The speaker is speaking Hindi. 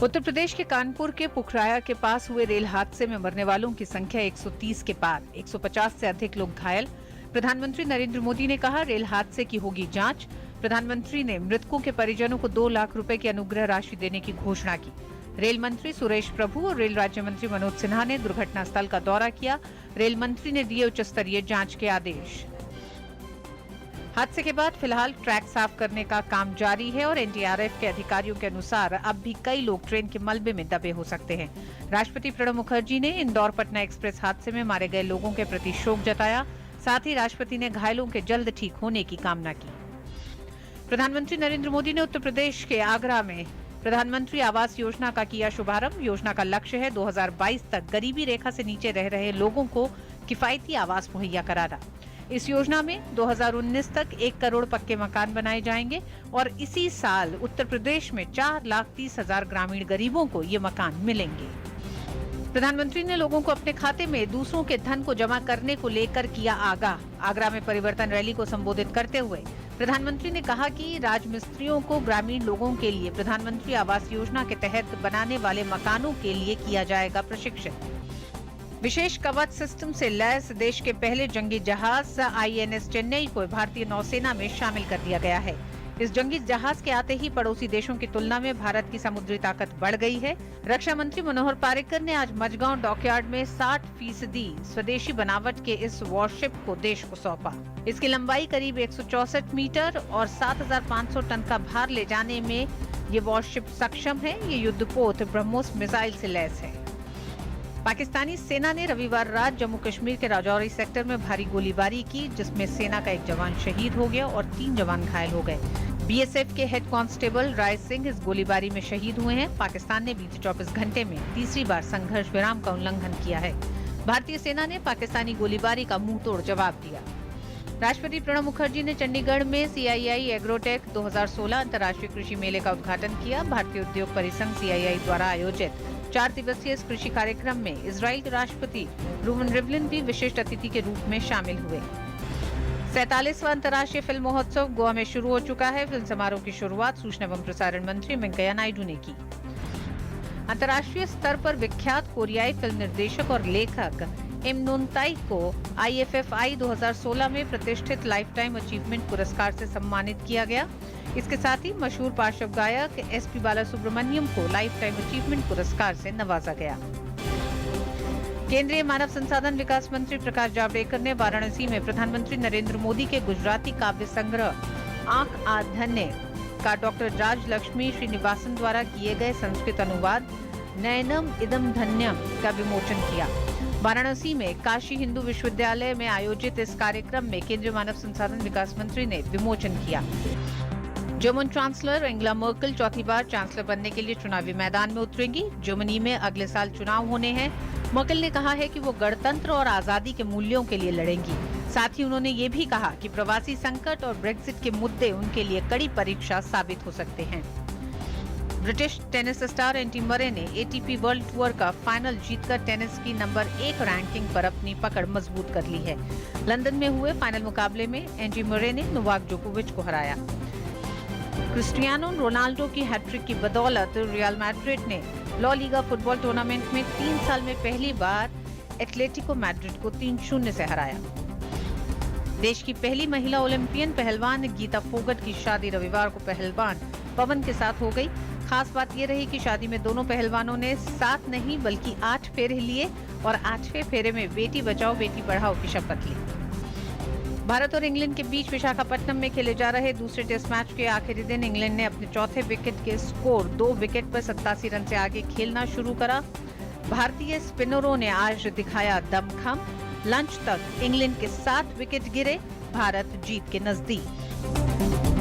उत्तर प्रदेश के कानपुर के पुखराया के पास हुए रेल हादसे में मरने वालों की संख्या 130 के पार, 150 से अधिक लोग घायल। प्रधानमंत्री नरेंद्र मोदी ने कहा, रेल हादसे की होगी जांच। प्रधानमंत्री ने मृतकों के परिजनों को 2 लाख रुपए की अनुग्रह राशि देने की घोषणा की। रेल मंत्री सुरेश प्रभु और रेल राज्य मंत्री मनोज सिन्हा ने दुर्घटना स्थल का दौरा किया। रेल मंत्री ने दिए उच्च स्तरीय जांच के आदेश। हादसे के बाद फिलहाल ट्रैक साफ करने का काम जारी है और एनडीआरएफ के अधिकारियों के अनुसार अब भी कई लोग ट्रेन के मलबे में दबे हो सकते हैं। राष्ट्रपति प्रणब मुखर्जी ने इंदौर पटना एक्सप्रेस हादसे में मारे गए लोगों के प्रति शोक जताया। साथ ही राष्ट्रपति ने घायलों के जल्द ठीक होने की कामना की। प्रधानमंत्री नरेंद्र मोदी ने उत्तर प्रदेश के आगरा में प्रधानमंत्री आवास योजना का किया शुभारंभ। योजना का लक्ष्य है 2022 तक गरीबी रेखा से नीचे रह रहे लोगों को किफायती आवास मुहैया कराना। इस योजना में 2019 तक 1 करोड़ पक्के मकान बनाए जाएंगे और इसी साल उत्तर प्रदेश में 4,30,000 ग्रामीण गरीबों को ये मकान मिलेंगे। प्रधानमंत्री ने लोगों को अपने खाते में दूसरों के धन को जमा करने को लेकर किया आगाह। आगरा में परिवर्तन रैली को संबोधित करते हुए प्रधानमंत्री ने कहा कि राजमिस्त्रियों को ग्रामीण लोगों के लिए प्रधानमंत्री आवास योजना के तहत बनाने वाले मकानों के लिए किया जाएगा प्रशिक्षित। विशेष कवच सिस्टम से लैस देश के पहले जंगी जहाज आईएनएस चेन्नई को भारतीय नौसेना में शामिल कर दिया गया है। इस जंगी जहाज के आते ही पड़ोसी देशों की तुलना में भारत की समुद्री ताकत बढ़ गई है। रक्षा मंत्री मनोहर पार्रिकर ने आज मझगांव डॉकयार्ड में 60% स्वदेशी बनावट के इस वॉरशिप को देश को सौंपा। इसकी लंबाई करीब 164 मीटर और 7,500 टन का भार ले जाने में ये वॉरशिप सक्षम है। ये युद्धपोत ब्रह्मोस मिसाइल से लैस है। पाकिस्तानी सेना ने रविवार रात जम्मू कश्मीर के राजौरी सेक्टर में भारी गोलीबारी की, जिसमें सेना का 1 जवान शहीद हो गया और 3 जवान घायल हो गए। बीएसएफ के हेड कांस्टेबल राय सिंह इस गोलीबारी में शहीद हुए हैं। पाकिस्तान ने बीते 24 घंटे में तीसरी बार संघर्ष विराम का उल्लंघन किया है। भारतीय सेना ने पाकिस्तानी गोलीबारी का मुंहतोड़ जवाब दिया। राष्ट्रपति प्रणब मुखर्जी ने चंडीगढ़ में सीआईआई एग्रोटेक 2016 अंतर्राष्ट्रीय कृषि मेले का उद्घाटन किया। भारतीय उद्योग परिसंघ सीआईआई द्वारा आयोजित 4 दिवसीय इस कृषि कार्यक्रम में इजराइल के राष्ट्रपति रूवन रिवलिन भी विशिष्ट अतिथि के रूप में शामिल हुए। 47वां अंतर्राष्ट्रीय फिल्म महोत्सव गोवा में शुरू हो चुका है। फिल्म समारोह की शुरुआत सूचना एवं प्रसारण मंत्री वेंकैया नायडू ने की। अंतर्राष्ट्रीय स्तर पर विख्यात कोरियाई फिल्म निर्देशक और लेखक इम नून ताई को IFFI 2016 में प्रतिष्ठित लाइफ टाइम अचीवमेंट पुरस्कार से सम्मानित किया गया। इसके साथ ही मशहूर पार्श्व गायक SP बालासुब्रमण्यम को लाइफ टाइम अचीवमेंट पुरस्कार से नवाजा गया। केंद्रीय मानव संसाधन विकास मंत्री प्रकाश जावड़ेकर ने वाराणसी में प्रधानमंत्री नरेंद्र मोदी के गुजराती काव्य संग्रह आंख आ धन्य का डॉक्टर राजलक्ष्मी श्रीनिवासन द्वारा किए गए संस्कृत अनुवाद नयनम इदम धन्यम का विमोचन किया। वाराणसी में काशी हिंदू विश्वविद्यालय में आयोजित इस कार्यक्रम में केंद्रीय मानव संसाधन विकास मंत्री ने विमोचन किया। जर्मन चांसलर एंगेला मर्केल चौथी बार चांसलर बनने के लिए चुनावी मैदान में उतरेंगी। जर्मनी में अगले साल चुनाव होने हैं। मर्केल ने कहा है कि वो गणतंत्र और आजादी के मूल्यों के लिए लड़ेंगी। साथ ही उन्होंने ये भी कहा कि प्रवासी संकट और ब्रेक्जिट के मुद्दे उनके लिए कड़ी परीक्षा साबित हो सकते हैं। British tennis star Andy Murray ने ATP वर्ल्ड टूर का फाइनल जीतकर टेनिस की नंबर 1 रैंकिंग पर अपनी पकड़ मजबूत कर ली है। लंदन में हुए फाइनल मुकाबले में एंडी मरे ने नोवाक जोकोविच को हराया। क्रिस्टियानो रोनाल्डो की हैट्रिक की बदौलत रियल मैड्रिड ने ला लीगा फुटबॉल टूर्नामेंट में 3 साल में पहली बार एटलेटिको मैड्रिड को 3-0 से हराया। देश की पहली महिला ओलंपियन पहलवान गीता फोगट की शादी रविवार को पहलवान पवन के साथ हो गई। खास बात ये रही कि शादी में दोनों पहलवानों ने 7 नहीं बल्कि 8 फेरे लिए और 8वें फेरे में बेटी बचाओ बेटी पढ़ाओ की शपथ ली। भारत और इंग्लैंड के बीच विशाखापट्टनम में खेले जा रहे दूसरे टेस्ट मैच के आखिरी दिन इंग्लैंड ने अपने चौथे विकेट के स्कोर 2 विकेट पर 87 रन से आगे खेलना शुरू करा। भारतीय स्पिनरों ने आज दिखाया दमखम। लंच तक इंग्लैंड के 7 विकेट गिरे। भारत जीत के नजदीक।